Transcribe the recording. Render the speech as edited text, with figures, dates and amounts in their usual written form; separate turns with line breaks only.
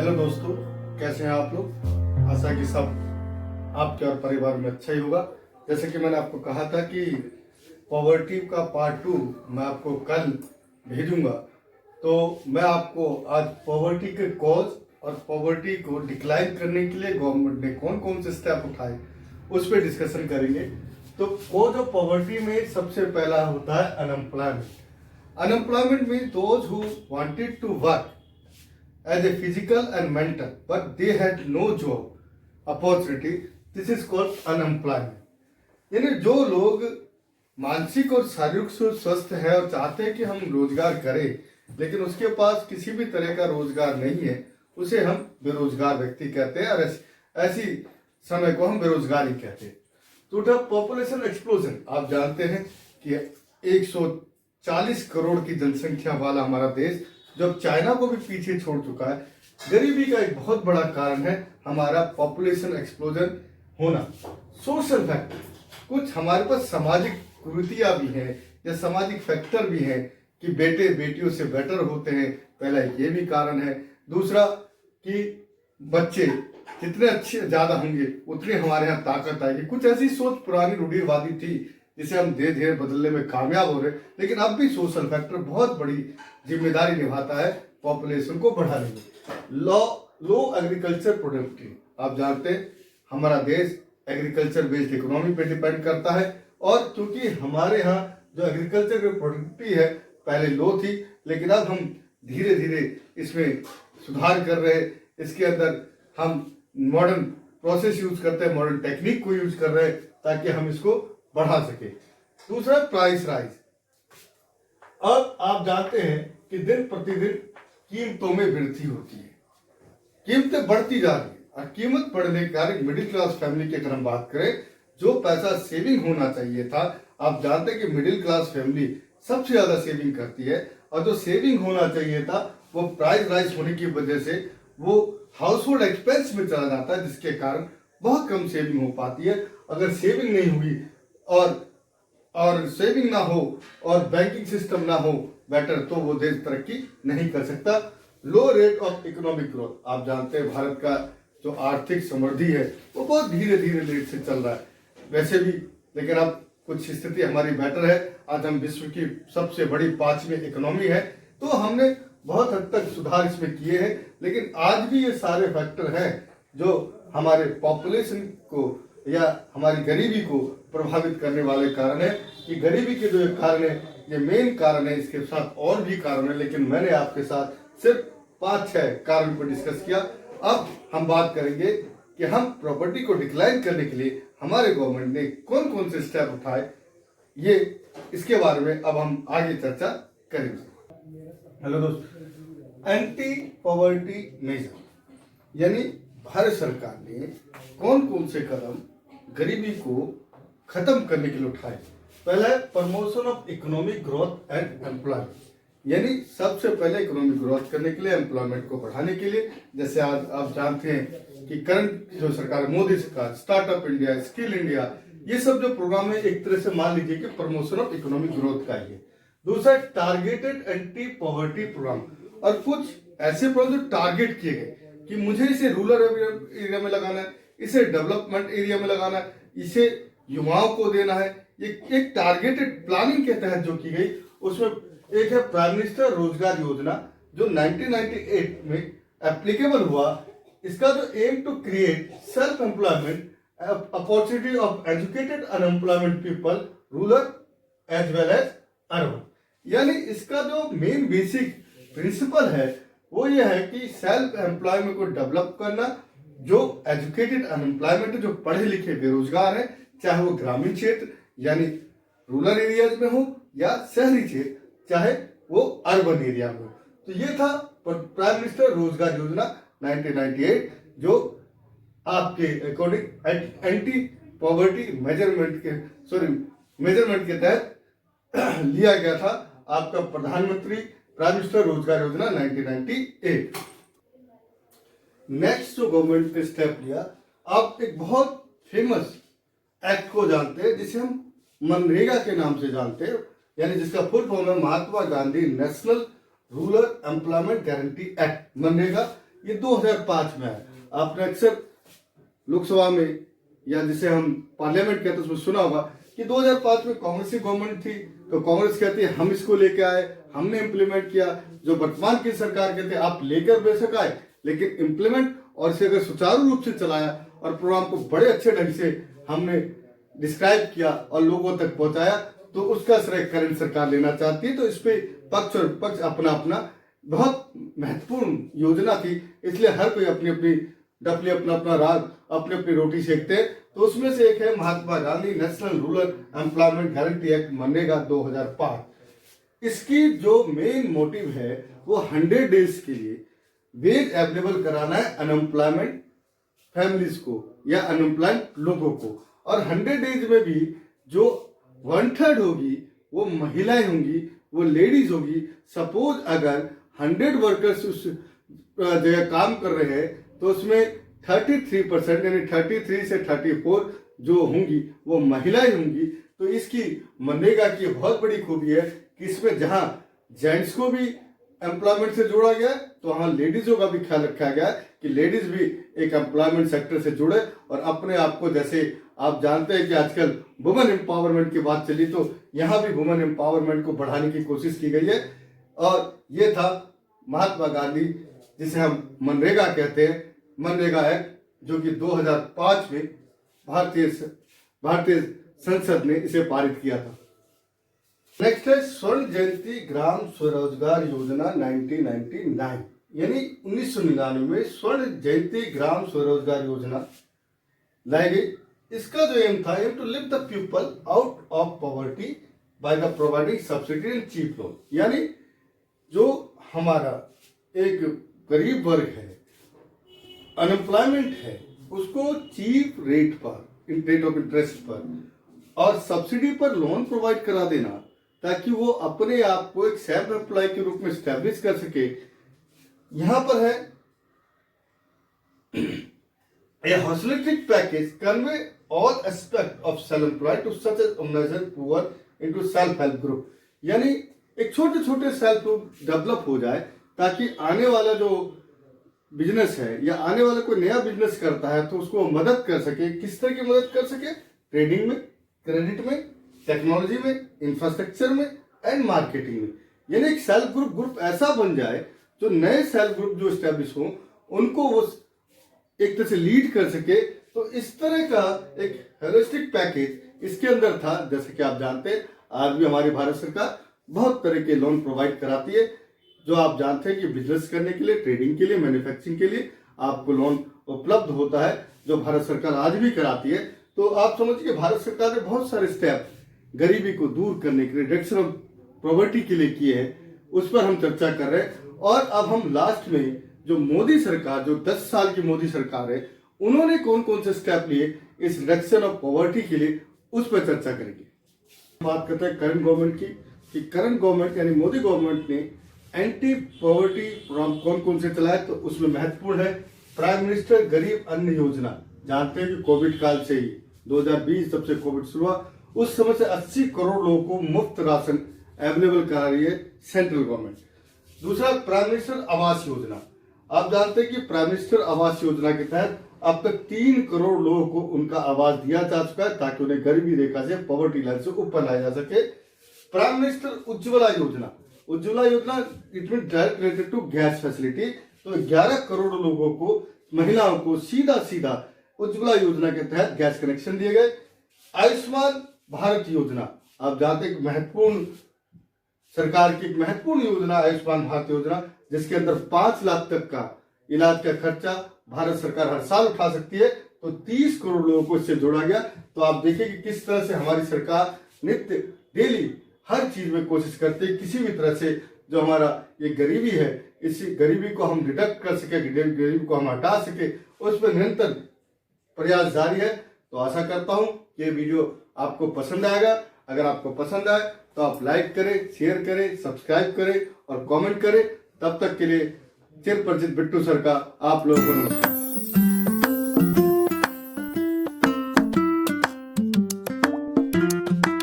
Hello दोस्तों, कैसे हैं आप लोग। आशा कि सब आपके और परिवार में अच्छा ही होगा। जैसे कि मैंने आपको कहा था कि पॉवर्टी का पार्ट 2 मैं आपको कल भेजूंगा, तो मैं आपको आज पॉवर्टी के कॉज और पॉवर्टी को डिक्लाइन करने के लिए गवर्नमेंट ने कौन कौन से स्टेप उठाए उस पर डिस्कशन करेंगे। तो कॉज ऑफ पॉवर्टी में सबसे पहला होता है unemployment. Unemployment means those who wanted to work as a physical and mental, but they had no job opportunity. This is called unemployment. यानी जो लोग मानसिक और शारीरिक से स्वस्थ है और चाहते हैं कि हम रोजगार करें, लेकिन उसके पास किसी भी तरह का रोजगार नहीं है, उसे हम बेरोजगार व्यक्ति कहते हैं और ऐसी समय को हम बेरोजगार ही कहते हैं। तो पॉपुलेशन एक्सप्लोजन, आप जानते हैं कि 140 करोड़ की जनसंख्या वाला हमारा देश जब चाइना को भी पीछे छोड़ चुका है। गरीबी का एक बहुत बड़ा कारण है हमारा पॉपुलेशन एक्सप्लोजन होना। सोशल फैक्टर, कुछ हमारे पास सामाजिक कुरीतियां भी हैं या सामाजिक फैक्टर भी हैं कि बेटे बेटियों से बेटर होते हैं, पहला ये भी कारण है। दूसरा कि बच्चे जितने अच्छे ज्यादा होंगे उतनी हमारे यहाँ ताकत आएगी। कुछ ऐसी सोच पुरानी रूढ़िवादी थी जिसे हम धीरे धीरे बदलने में कामयाब हो रहे, लेकिन अब भी सोशल फैक्टर बहुत बड़ी जिम्मेदारी निभाता है पॉपुलेशन को बढ़ाने में। लो एग्रीकल्चर प्रोडक्टिविटी, आप जानते हैं हमारा देश एग्रीकल्चर बेस्ड इकोनॉमी पे डिपेंड करता है, और क्योंकि हमारे यहाँ जो एग्रीकल्चर की प्रोडक्टिविटी है पहले लो थी, लेकिन अब हम धीरे धीरे इसमें सुधार कर रहे हैं। इसके अंदर हम मॉडर्न प्रोसेस यूज करते हैं, मॉडर्न टेक्निक को यूज कर रहे हैं ताकि हम इसको बढ़ा सके। दूसरा प्राइस राइज। अब आप जानते हैं कि दिन प्रतिदिन कीमतों में वृद्धि होती है, कीमतें बढ़ती जा रही है, और कीमत बढ़ने के कारण मिडिल क्लास फैमिली की अगर हम बात करें, जो पैसा सेविंग होना चाहिए था, आप जानते हैं कि मिडिल क्लास फैमिली सबसे ज्यादा सेविंग करती है, और जो सेविंग होना चाहिए था वो प्राइस राइज होने की वजह से वो हाउस होल्ड एक्सपेंस में चला जाता है, जिसके कारण बहुत कम सेविंग हो पाती है। अगर सेविंग नहीं हुई और सेविंग ना हो और बैंकिंग सिस्टम ना हो बेटर, तो वो देश तरक्की नहीं कर सकता। लो रेट ऑफ इकोनॉमिक ग्रोथ, आप जानते हैं भारत का जो आर्थिक समृद्धि है वो बहुत धीरे धीरे रेट से चल रहा है वैसे भी, लेकिन अब कुछ स्थिति हमारी बेटर है। आज हम विश्व की सबसे बड़ी 5वीं इकोनॉमी है, तो हमने बहुत हद तक सुधार इसमें किए हैं, लेकिन आज भी ये सारे फैक्टर हैं जो हमारे पॉपुलेशन को या हमारी गरीबी को प्रभावित करने वाले कारण है। कि गरीबी के जो कारण है ये मेन कारण है, इसके साथ और भी कारण है, लेकिन मैंने आपके साथ सिर्फ 5-6 कारण पर डिस्कस किया। अब हम बात करेंगे कि हम प्रॉपर्टी को डिक्लाइन करने के लिए हमारे गवर्नमेंट ने कौन कौन से स्टेप उठाए, ये इसके बारे में अब हम आगे चर्चा करेंगे। हेलो दोस्तों, एंटी पॉवर्टी मेजर यानी भारत सरकार ने कौन कौन से कदम गरीबी को खत्म करने के लिए उठाए। पहला है promotion of economic growth and employment, यानी सबसे पहले इकोनॉमिक ग्रोथ करने के लिए, एम्प्लॉयमेंट को बढ़ाने के लिए। जैसे आज आप जानते हैं कि करंट जो सरकार मोदी सरकार स्टार्टअप इंडिया, स्किल इंडिया, ये सब जो प्रोग्राम है एक तरह से मान लीजिए कि प्रमोशन ऑफ इकोनॉमिक ग्रोथ का है। दूसरा टारगेटेड एंटी पॉवर्टी प्रोग्राम, और कुछ ऐसे प्रोग्राम जो टारगेट किए गए कि मुझे इसे रूरल एरिया में लगाना है, इसे डेवलपमेंट एरिया में लगाना है, इसे युवाओं को देना है। ये एक टारगेटेड प्लानिंग के तहत जो की गई, उसमें एक है प्राइम मिनिस्टर रोजगार योजना जो 1998 में एप्लीकेबल हुआ। इसका जो aim to create self employment opportunity of educated unemployment people rural as well as urban, यानी इसका जो मेन बेसिक प्रिंसिपल है वो ये है कि सेल्फ एम्प्लॉयमेंट को डेवलप करना। जो एजुकेटेड अनएम्प्लॉयमेंट, जो पढ़े लिखे बेरोजगार है, चाहे वो ग्रामीण क्षेत्र यानी रूरल एरियाज में हो या शहरी क्षेत्र चाहे वो अर्बन एरिया में हो। तो ये था प्राइम मिनिस्टर रोजगार योजना 1998, जो आपके अकॉर्डिंग एंटी पॉवर्टी मेजरमेंट के तहत लिया गया था। आपका प्रधानमंत्री प्राइम मिनिस्टर रोजगार योजना 1998। नेक्स्ट जो गवर्नमेंट ने स्टेप लिया, आप एक बहुत फेमस एक्ट को जानते हैं जिसे हम मनरेगा के नाम से जानते हैं, यानी जिसका फुल फॉर्म है Mahatma Gandhi national rural employment guarantee act, मनरेगा। ये 2005 में आया। आपने अक्सर लोकसभा में या जिसे हम पार्लियामेंट कहते हैं उसमें सुना होगा कि 2005 में कांग्रेस की गवर्नमेंट थी, तो कांग्रेस कहती है हम इसको लेके आए, हमने इम्प्लीमेंट किया। जो वर्तमान की सरकार कहते हैं आप लेकर बेशक आए, लेकिन इम्प्लीमेंट और इसे अगर सुचारू रूप से चलाया और प्रोग्राम को बड़े अच्छे ढंग से हमने डिस्क्राइब किया और लोगों तक पहुंचाया, तो उसका श्रेय करंट सरकार लेना चाहती है। तो इस पे पक्ष और विपक्ष अपना अपना बहुत महत्वपूर्ण योजना थी, इसलिए हर कोई अपनी अपनी डफली अपना अपना राग अपनी अपनी रोटी सेकते हैं। तो उसमें से एक है Mahatma Gandhi national rural employment guarantee act मनरेगा 2005। इसकी जो मेन मोटिव है वो 100 डेज के लिए वेज अवेलेबल कराना है अनएम्प्लॉयमेंट फैमिलीज को या अनएम्प्लॉयड लोगों को। और 100 डेज में भी जो 1/3 होगी वो महिलाएं होंगी, वो लेडीज होगी। सपोज अगर 100 वर्कर्स उस जगह काम कर रहे हैं तो उसमें 33% यानी 33 से 34 जो होंगी वो महिलाएं होंगी। तो इसकी मनरेगा की बहुत बड़ी खूबी है कि इसमें जहां जेंट्स को भी एम्प्लॉयमेंट से जोड़ा गया तो वहां लेडीजों का भी ख्याल रखा गया कि लेडीज भी एक एम्प्लॉयमेंट सेक्टर से जुड़े और अपने आप को, जैसे आप जानते हैं कि आजकल वुमेन एम्पावरमेंट की बात चली, तो यहाँ भी वुमेन एम्पावरमेंट को बढ़ाने की कोशिश की गई है। और ये था महात्मा गांधी जिसे हम मनरेगा कहते हैं, मनरेगा एक्ट, जो कि 2005 में भारतीय संसद ने इसे पारित किया था। नेक्स्ट है स्वर्ण जयंती ग्राम स्वरोजगार योजना 1999, यानी 1999 में स्वर्ण जयंती ग्राम स्वरोजगार योजना लाई गई। इसका जो एम था, aim to lift the people out of poverty by the providing subsidy and cheap loan, यानी जो हमारा एक गरीब वर्ग है, अनएम्प्लॉयमेंट है, उसको चीप रेट पर, रेट ऑफ इंटरेस्ट पर और सब्सिडी पर लोन प्रोवाइड करा देना, ताकि वो अपने आप को एक सेल्फ एम्प्लॉय के रूप में स्टैब्लिश कर सके। यहां पर है a holistic package convey all aspect of self-employed to such an organization poor into self-help group, यानी एक छोटे छोटे सेल्फ ग्रुप डेवलप हो जाए ताकि आने वाला जो बिजनेस है या आने वाला कोई नया बिजनेस करता है तो उसको मदद कर सके। किस तरह की मदद कर सके? ट्रेडिंग में, क्रेडिट में, टेक्नोलॉजी में, इंफ्रास्ट्रक्चर में एंड मार्केटिंग में। यानी एक सेल्फ ग्रुप ऐसा बन जाए जो नए सेल्फ ग्रुप जो स्टैब्लिश हो उनको वो एक तरह से लीड कर सके। तो इस तरह का एक होलिस्टिक पैकेज इसके अंदर था। जैसे कि आप जानते हैं आज भी हमारी भारत सरकार बहुत तरह के लोन प्रोवाइड कराती है, जो आप जानते हैं कि बिजनेस करने के लिए, ट्रेडिंग के लिए, मैन्युफैक्चरिंग के लिए आपको लोन उपलब्ध होता है, जो भारत सरकार आज भी कराती है। तो आप समझिए भारत सरकार ने बहुत सारे स्टेप गरीबी को दूर करने के लिए, रिडक्शन ऑफ पॉवर्टी के लिए किए हैं, उस पर हम चर्चा कर रहे हैं। और अब हम लास्ट में जो मोदी सरकार, जो 10 साल की मोदी सरकार है, उन्होंने कौन कौन से स्टेप लिए इस रिडक्शन ऑफ पॉवर्टी के लिए, उस पर चर्चा करेंगे। बात करते हैं करंट गवर्नमेंट की, कि करंट गवर्नमेंट यानी मोदी गवर्नमेंट ने एंटी पॉवर्टी प्रोग्राम कौन कौन से चलाए। तो उसमें महत्वपूर्ण है प्राइम मिनिस्टर गरीब अन्न योजना। जानते हैं कि कोविड काल से ही 2020 जब से कोविड शुरू हुआ उस समय से 80 करोड़ लोगों को मुफ्त राशन अवेलेबल करा रही है सेंट्रल गवर्नमेंट। दूसरा प्राइम मिनिस्टर आवास योजना। आप जानते हैं कि प्राइम मिनिस्टर आवास योजना के तहत अब तक 3 करोड़ लोगों को उनका आवास दिया जा चुका है ताकि उन्हें गरीबी रेखा से, पॉवर्टी लाइन से ऊपर लाया जा सके। प्राइम मिनिस्टर उज्ज्वला योजना, उज्ज्वला योजना it mean direct related to gas facility. तो 11 करोड़ लोगों को, महिलाओं को सीधा सीधा उज्ज्वला योजना के तहत गैस कनेक्शन दिए गए। आयुष्मान भारत योजना, आप जानते हैं महत्वपूर्ण सरकार की एक महत्वपूर्ण योजना आयुष्मान भारत योजना, जिसके अंदर 5 लाख तक का इलाज का खर्चा भारत सरकार हर साल उठा सकती है। तो 30 करोड़ लोगों को इससे जोड़ा गया। तो आप देखिए कि किस तरह से हमारी सरकार नित्य डेली हर चीज में कोशिश करती है किसी भी तरह से जो हमारा ये गरीबी है, इसी गरीबी को हम रिडक्ट कर सके, गरीबी को हम हटा सके, उस पर निरंतर प्रयास जारी है। तो आशा करता हूं कि ये वीडियो आपको पसंद आएगा। अगर आपको पसंद आए तो आप लाइक करें, शेयर करें, सब्सक्राइब करें और कमेंट करें। तब तक के लिए चिर परिचित बिट्टू सर का आप लोगों को नमस्कार।